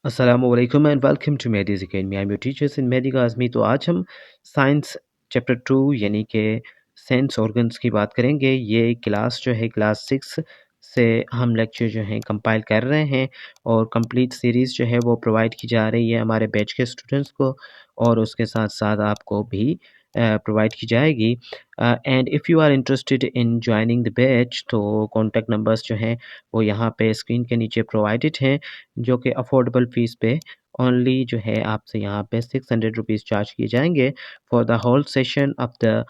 Assalamualaikum and welcome to Medi's Academy. I'm your teacher in Mehdi Azmi. तो आज हम science chapter 2 यानी कि सेंस ऑर्गन्स की बात करेंगे। ये क्लास जो है क्लास 6 से हम लेक्चर जो हैं कंपाइल कर रहे हैं और कंप्लीट सीरीज़ जो है वो प्रोवाइड की जा रही है हमारे बैच के स्टूडेंट्स को और उसके साथ साथ आपको भी प्रोवाइड की जाएगी। And if you are interested in joining the batch तो कॉन्टैक्ट नंबर्स जो हैं वो यहाँ पे स्क्रीन के नीचे प्रोवाइडेड हैं, जो कि अफोर्डेबल फ़ीस पे ओनली जो है आपसे यहाँ पे 600 रुपीज़ चार्ज किए जाएंगे for the whole session of the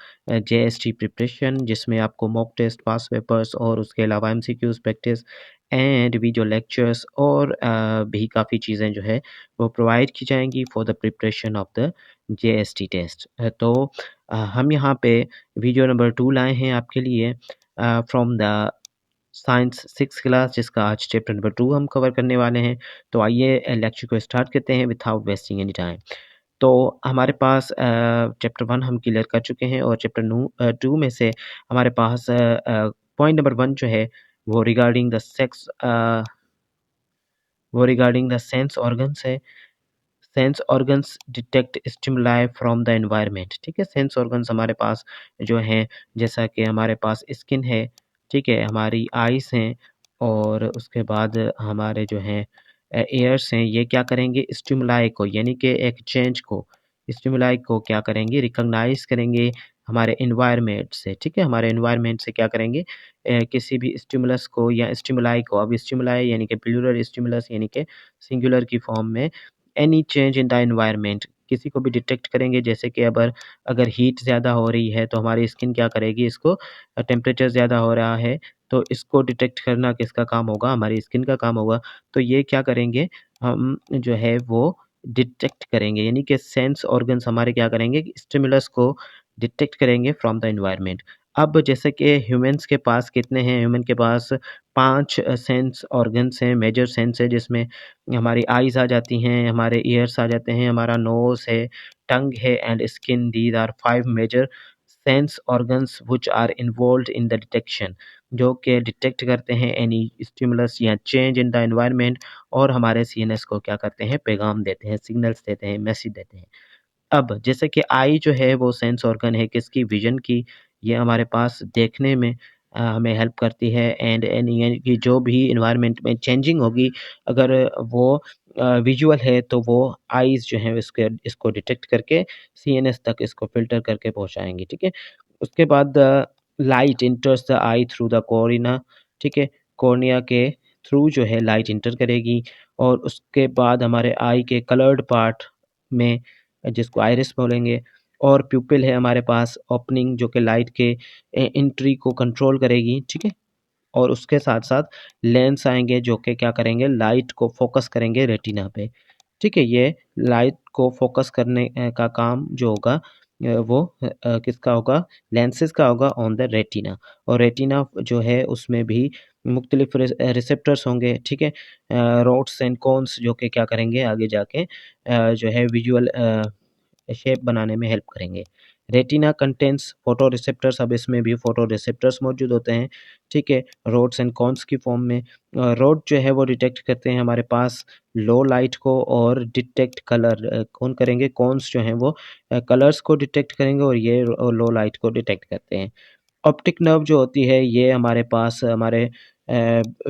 JST preparation, जिसमें आपको मॉक टेस्ट, पास पेपर्स और उसके अलावा MCQs practice and video lectures और भी काफ़ी चीज़ें जो है वो प्रोवाइड की जाएंगी for the preparation of the JST test. तो हम यहाँ पे वीडियो नंबर 2 लाए हैं आपके लिए फ्रॉम द साइंस 6 क्लास, जिसका आज चैप्टर नंबर 2 हम कवर करने वाले हैं। तो आइए लेक्चर को स्टार्ट करते हैं विदाउट वेस्टिंग एनी टाइम। तो हमारे पास चैप्टर 1 हम क्लियर कर चुके हैं और चैप्टर 2 में से हमारे पास पॉइंट नंबर 1 जो है वो रिगार्डिंग द सेंस ऑर्गन्स है। Sense organs detect stimuli from the environment. ठीक है, सेंस ऑर्गन्स हमारे पास जो हैं, जैसा कि हमारे पास स्किन है, ठीक है, हमारी आइज़ हैं और उसके बाद हमारे जो हैं एयर्स हैं, ये क्या करेंगे स्टिमुलाई को यानी कि एक चेंज को, स्टिमुलाई को क्या करेंगे रिकॉग्नाइज करेंगे हमारे एनवायरनमेंट से। ठीक है, हमारे एनवायरनमेंट से क्या करेंगे किसी भी स्टिमुलस को या स्टिमुलाई को। अब स्टिमुलाई यानी कि प्लूरल, स्टिमुलस यानी कि सिंगुलर की फॉर्म में any change in the environment किसी को भी डिटेक्ट करेंगे। जैसे कि अगर हीट ज़्यादा हो रही है तो हमारी स्किन क्या करेगी, इसको टेम्परेचर ज़्यादा हो रहा है तो इसको डिटेक्ट करना किसका काम होगा, हमारी स्किन का काम होगा। तो ये क्या करेंगे हम जो है वो डिटेक्ट करेंगे, यानी कि सेंस ऑर्गन्स हमारे क्या करेंगे स्टिमुलस को डिटेक्ट करेंगे फ्रॉम द एनवायरनमेंट। अब जैसे कि ह्यूमंस के पास कितने हैं, ह्यूमन के पास 5 सेंस ऑर्गन्स हैं, मेजर सेंस है, जिसमें हमारी आइज़ आ जाती हैं, हमारे ईयर्स आ जाते हैं, हमारा नोज़ है, टंग है and skin. These are 5 major sense organs which are involved in the detection, जो कि डिटेक्ट करते हैं एनी स्टिमुलस या चेंज इन द एनवायरनमेंट और हमारे सीएनएस को क्या करते हैं पैगाम देते हैं, सिग्नल्स देते हैं, मैसेज देते हैं। अब जैसे कि आई जो है वो सेंस ऑर्गन है किसकी, विजन की। ये हमारे पास देखने में हमें हेल्प करती है एंड यानी कि जो भी इन्वायरमेंट में चेंजिंग होगी अगर वो विजुअल है तो वो आईज जो है इसको डिटेक्ट करके सीएनएस तक इसको फिल्टर करके पहुंचाएंगी। ठीक है, उसके बाद light इंटर्स the I through the cornea. ठीक है, कॉर्निया के थ्रू जो है लाइट इंटर करेगी और उसके बाद हमारे आई के कलर्ड पार्ट में, जिसको आइरिस बोलेंगे, और प्यूपिल है हमारे पास ओपनिंग जो कि लाइट के एंट्री को कंट्रोल करेगी। ठीक है, और उसके साथ साथ लेंस आएंगे जो कि क्या करेंगे लाइट को फोकस करेंगे रेटिना पे। ठीक है, ये लाइट को फोकस करने का काम जो होगा वो किसका होगा, लेंसेज का होगा ऑन द रेटिना। और रेटिना जो है उसमें भी मुख्तलिफ रिसेप्टर्स होंगे। ठीक है, रोड्स एंड कॉन्स जो कि क्या करेंगे आगे जाके जो है विजुअल शेप बनाने में हेल्प करेंगे। रेटिना कंटेंट्स फोटो रिसेप्टर्स, अब इसमें भी फोटो रिसेप्टर्स मौजूद होते हैं। ठीक है, रोड्स एंड कॉन्स की फॉर्म में। रोड जो है वो डिटेक्ट करते हैं हमारे पास लो लाइट को और डिटेक्ट कलर कौन करेंगे, कॉन्स जो हैं वो कलर्स को डिटेक्ट करेंगे और ये लो लाइट को डिटेक्ट करते हैं। ऑप्टिक नर्व जो होती है ये हमारे पास हमारे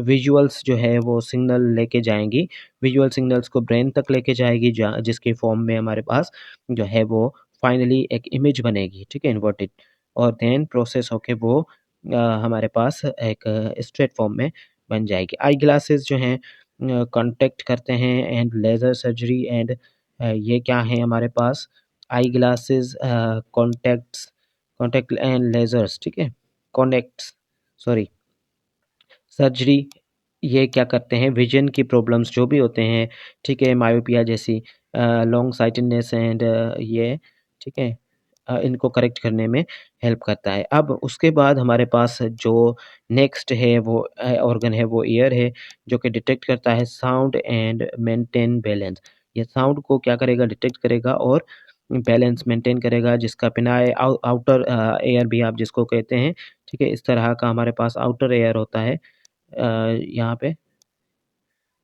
विजुअल्स जो है वो सिग्नल लेके जाएंगी, विजुअल सिग्नल्स को ब्रेन तक लेके जाएगी जिसके फॉर्म में हमारे पास जो है वो फाइनली एक इमेज बनेगी। ठीक है, इन्वर्टेड, और देन प्रोसेस होके वो हमारे पास एक स्ट्रेट फॉर्म में बन जाएगी। आई ग्लासेस जो हैं कॉन्टेक्ट करते हैं एंड लेज़र सर्जरी एंड ये क्या है हमारे पास eye glasses contact and lasers. ठीक है, कॉन्टेक्ट्स सॉरी सर्जरी, ये क्या करते हैं विजन की प्रॉब्लम्स जो भी होते हैं, ठीक है, मायोपिया जैसी, लॉन्ग साइटेडनेस एंड ये, ठीक है, इनको करेक्ट करने में हेल्प करता है। अब उसके बाद हमारे पास जो नेक्स्ट है वो ऑर्गन है वो ईयर है, जो कि डिटेक्ट करता है साउंड एंड मेंटेन बैलेंस। ये साउंड को क्या करेगा डिटेक्ट करेगा और बैलेंस मेंटेन करेगा, जिसका पिनाई आउटर एयर भी आप जिसको कहते हैं। ठीक है, इस तरह का हमारे पास आउटर एयर होता है यहाँ पे।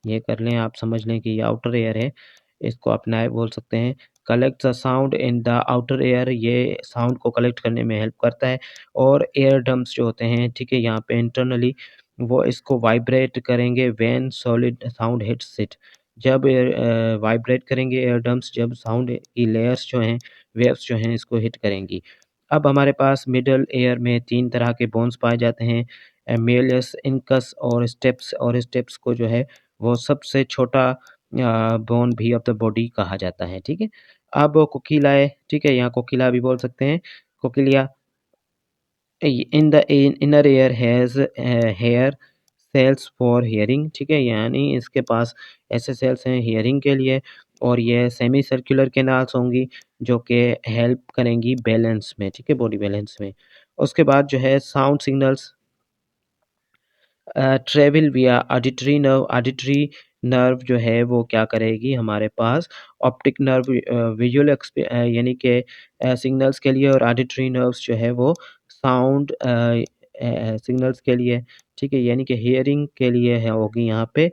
ये कर लें, आप समझ लें कि ये आउटर एयर है, इसको आप नाइव बोल सकते हैं। Collect the sound in the outer air, ये साउंड को कलेक्ट करने में हेल्प करता है। और एयर ड्रम्स जो होते हैं, ठीक है, यहाँ पे इंटरनली वो इसको वाइब्रेट करेंगे when solid sound hits it. जब वाइब्रेट करेंगे एयर ड्रम्स, जब साउंड की लेयर्स जो हैं, वेव्स जो हैं, इसको हिट करेंगी। अब हमारे पास मिडल एयर में 3 तरह के बोन्स पाए जाते हैं, मेलियस, इनकस और स्टेप्स। और स्टेप्स को जो है वो सबसे छोटा बोन भी ऑफ द बॉडी कहा जाता है, ठीक है। अब कोकिलाए, ठीक है, यहाँ कोकिला भी बोल सकते हैं, cochlea. In the inner ear has hair cells for hearing, ठीक है, यानी इसके पास ऐसे सेल्स हैं हियरिंग के लिए। और ये सेमी सर्कुलर कैनाल्स होंगी जो कि हेल्प करेंगी बैलेंस में, ठीक है, बॉडी बैलेंस में। उसके बाद जो है साउंड सिग्नल्स ट्रेवल विया ऑडिटरी नर्व। ऑडिटरी नर्व जो है वो क्या करेगी हमारे पास, ऑप्टिक नर्व विजुअल यानी कि सिग्नल्स के लिए, और ऑडिटरी नर्व्स जो है वो साउंड सिग्नल्स के लिए, ठीक है, यानी कि हियरिंग के लिए है होगी यहाँ पे।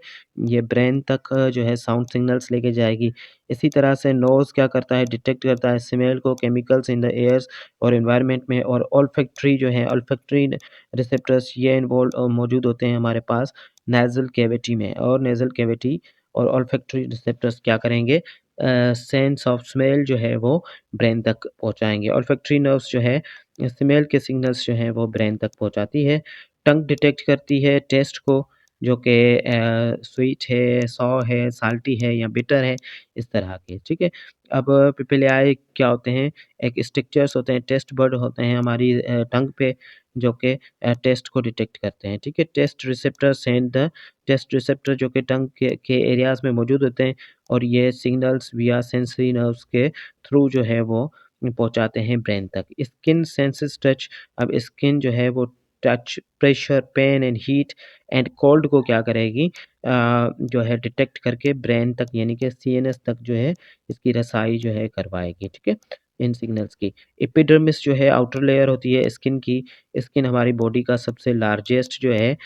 ये ब्रेन तक जो है साउंड सिग्नल्स लेके जाएगी। इसी तरह से नोज़ क्या करता है, डिटेक्ट करता है स्मेल को, केमिकल्स इन द एयर्स और एनवायरनमेंट में। और ऑल्फैक्टरी जो है, ऑल्फैक्टरी रिसेप्टर्स ये इन्वॉल्व मौजूद होते हैं हमारे पास नेज़ल कैविटी में। और नेज़ल कैविटी और ऑल्फैक्टरी रिसेप्टर्स क्या करेंगे, सेंस ऑफ स्मेल जो है वो ब्रेन तक पहुंचाएंगे। ऑल्फैक्टरी नर्व्स जो है स्मेल के सिग्नल्स जो हैं वो ब्रेन तक पहुंचाती है। टंग डिटेक्ट करती है टेस्ट को, जो कि स्वीट है, सॉ है, साल्टी है या बिटर है, इस तरह के, ठीक है। अब पिपलियाई क्या होते हैं, एक स्ट्रक्चर्स होते हैं, टेस्ट बर्ड होते हैं हमारी टंग पे, जो कि टेस्ट को डिटेक्ट करते हैं, ठीक है। Test receptor send the test receptor जो कि टंग के एरियाज में मौजूद होते हैं, और ये सिग्नल्स विया सेंसरी नर्व्स के थ्रू जो है वो पहुंचाते हैं ब्रेन तक। Skin senses touch. अब स्किन जो है वो touch, pressure, pain and heat and cold को क्या करेगी, जो है डिटेक्ट करके ब्रेन तक यानी कि सीएनएस तक जो है इसकी रसाई जो है करवाएगी, ठीक है, इन सिग्नल्स की। एपिडर्मिस जो है आउटर लेयर होती है स्किन की। स्किन हमारी बॉडी का सबसे लार्जेस्ट जो है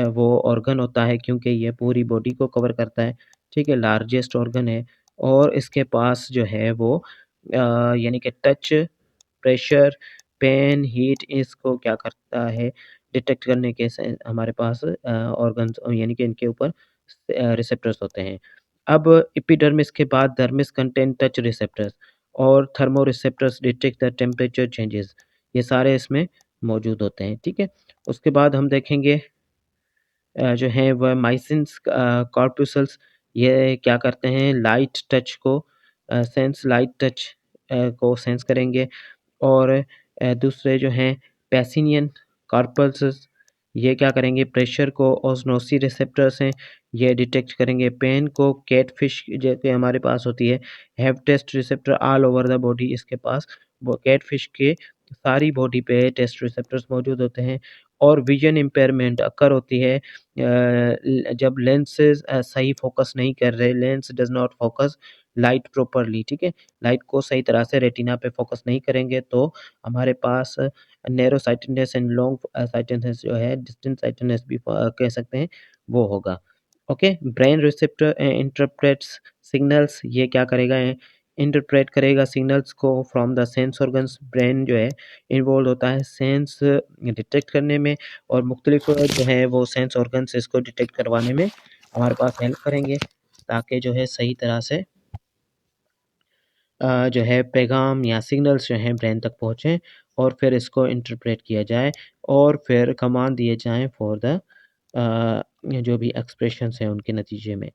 वो ऑर्गन होता है, क्योंकि ये पूरी बॉडी को कवर करता है, ठीक है, लार्जेस्ट ऑर्गन है। और इसके पास जो है वो यानी कि टच, प्रेशर, पेन, हीट, इसको क्या करता है डिटेक्ट करने के हमारे पास ऑर्गन्स यानी कि इनके ऊपर रिसेप्टर्स होते हैं। अब एपिडर्मिस के बाद डर्मिस कंटेन टच रिसेप्टर्स और thermo receptors detect the temperature changes. ये सारे इसमें मौजूद होते हैं, ठीक है। उसके बाद हम देखेंगे जो है वह माइसिन्स कॉर्पुसल्स, ये क्या करते हैं, लाइट टच को सेंस, लाइट टच को सेंस करेंगे। और दूसरे जो हैं पैसिनियन कार्पल्स, ये क्या करेंगे, प्रेशर को। ओस्नोसी रिसेप्टर्स हैं, ये डिटेक्ट करेंगे पेन को। कैटफिश जैसे हमारे पास होती है have taste receptor all over the body, इसके पास वो कैटफिश के सारी बॉडी पे टेस्ट रिसेप्टर्स मौजूद होते हैं। और विजन इम्पेयरमेंट अकर होती है जब लेंसेज सही फोकस नहीं कर रहे, lens does not focus light properly, ठीक है, लाइट को सही तरह से रेटिना पे फोकस नहीं करेंगे तो हमारे पास narrow sightedness and long sightedness जो है, डिस्टेंट साइटेडनेस भी कह सकते हैं, वो होगा। Okay, brain receptor interprets signals, ये क्या करेगा, इंटरप्रेट करेगा सिग्नल्स को from the sense organs. Brain जो है इन्वॉल्व होता है सेंस डिटेक्ट करने में, और मुख्तलिफ जो है वो सेंस ऑर्गन्स इसको डिटेक्ट करवाने में हमारे पास हेल्प करेंगे, ताकि जो है सही तरह से जो है पैगाम या सिग्नल्स जो हैं ब्रेन तक पहुँचें, और फिर इसको इंटरप्रेट किया जाए, और फिर कमांड दिए जाएँ फॉर द जो भी एक्सप्रेशंस हैं उनके नतीजे में।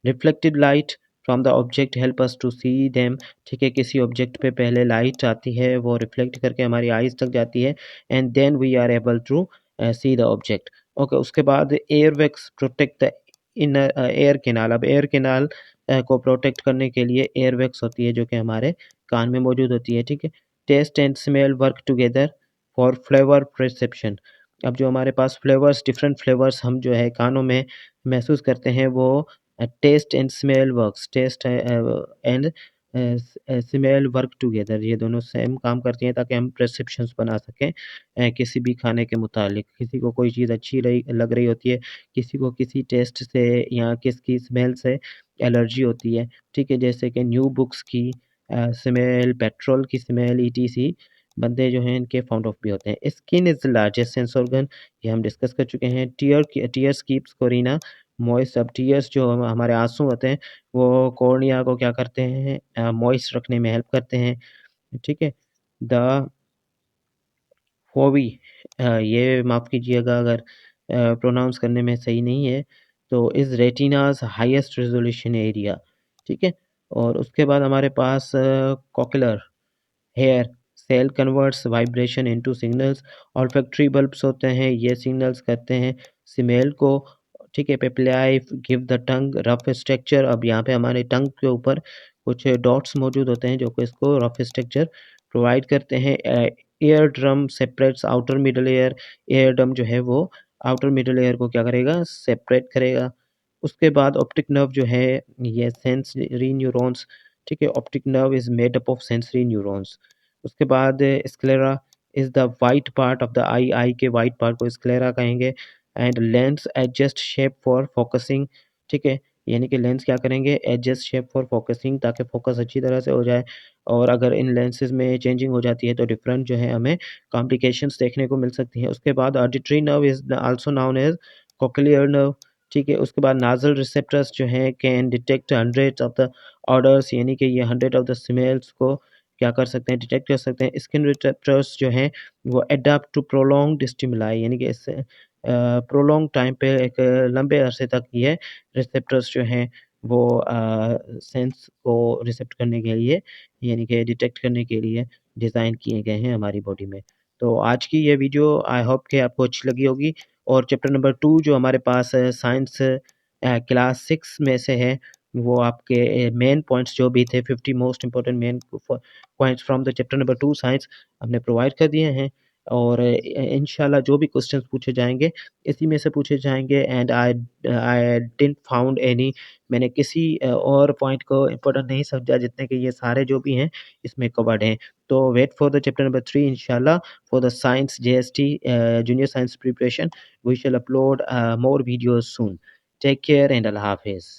Reflected light from the object help us to see them, ठीक है, किसी ऑब्जेक्ट पे पहले लाइट आती है, वो रिफ्लेक्ट करके हमारी आइज़ तक जाती है, and then we are able to see the object. Okay, उसके बाद ear wax protect the inner ear canal. अब एयर कैनाल को प्रोटेक्ट करने के लिए एयर वैक्स होती है जो कि हमारे कान में मौजूद होती है, ठीक है। Taste and smell work together for flavour perception. अब जो हमारे पास फ्लेवर्स, डिफरेंट फ्लेवर्स हम जो है कानों में महसूस करते हैं, वो taste and smell works, taste and smell work together, ये दोनों सेम काम करती हैं ताकि हम प्रिस्क्रिप्शंस बना सकें किसी भी खाने के मुतालिक। किसी को कोई चीज़ अच्छी लग रही होती है, किसी को किसी टेस्ट से या किसकी स्मेल से एलर्जी होती है, ठीक है, जैसे कि न्यू बुक्स की स्मेल, पेट्रोल की स्मेल, ईटीसी। बंदे जो हैं इनके फाउंड ऑफ भी होते हैं। Skin is the largest sense organ, ये हम डिस्कस कर चुके हैं। Tears keeps Corina moist. अब टीयर्स जो हमारे आंसू होते हैं वो कॉर्निया को क्या करते हैं, मॉइस्ट रखने में हेल्प करते हैं, ठीक है। द फोवी, ये माफ़ कीजिएगा अगर प्रोनाउंस करने में सही नहीं है, तो is retina's highest resolution area, ठीक है। और उसके बाद हमारे पास cochlear hair cell converts vibration into signals. Olfactory bulbs होते हैं, ये सिग्नल्स करते हैं स्मेल को, ठीक है। Papillae give the tongue rough structure. अब यहाँ पे हमारे टंग के ऊपर कुछ डॉट्स मौजूद होते हैं जो कि इसको रफ स्ट्रक्चर प्रोवाइड करते हैं। Air drum separates outer middle air. Air drum जो है वो आउटर मिडल एयर को क्या करेगा, सेपरेट करेगा। उसके बाद ऑप्टिक नर्व जो है ये सेंसरी न्यूरॉन्स, ठीक है। Optic nerve is made up of sensory neurons. उसके बाद sclera is the white part of the eye, eye के वाइट पार्ट को स्क्लेरा कहेंगे। And lens adjust shape for focusing, ठीक है, यानी कि लेंस क्या करेंगे, एडजस्ट शेप फॉर फोकसिंग, ताकि फोकस अच्छी तरह से हो जाए। और अगर इन लेंसेज में चेंजिंग हो जाती है तो डिफरेंट जो है हमें कॉम्प्लिकेशंस देखने को मिल सकती हैं। उसके बाद auditory nerve is also known as cochlear nerve, ठीक है। उसके बाद नाजल रिसेप्टर्स जो हैं can detect hundreds of the odours, यानी कि ये 100 ऑफ द स्मेल्स को क्या कर सकते हैं, डिटेक्ट कर सकते हैं। स्किन रिसेप्टर्स जो हैं वो अडेप्ट टू प्रोलॉन्ग्ड स्टिमुलाई, यानी कि इससे प्रोलॉन्ग टाइम पे एक लंबे अरसे तक ये रिसेप्टर्स जो हैं वो सेंस को रिसेप्ट करने के लिए, यानी कि डिटेक्ट करने के लिए डिज़ाइन किए गए हैं हमारी बॉडी में। तो आज की ये वीडियो आई होप कि आपको अच्छी लगी होगी। और चैप्टर नंबर 2 जो हमारे पास साइंस क्लास 6 में से है, वो आपके मेन पॉइंट्स जो भी थे 50 most important main points from the chapter number 2 science हमने प्रोवाइड कर दिए हैं। और इंशाल्लाह जो भी क्वेश्चंस पूछे जाएंगे इसी में से पूछे जाएंगे। And I I didn't found any, मैंने किसी और पॉइंट को इम्पोर्टेंट नहीं समझा जितने कि ये सारे जो भी हैं इसमें कवर्ड हैं। तो wait for the chapter number 3 इंशाल्लाह for the science JST junior science preparation. We shall upload more videos soon. Take care and Allah Hafiz.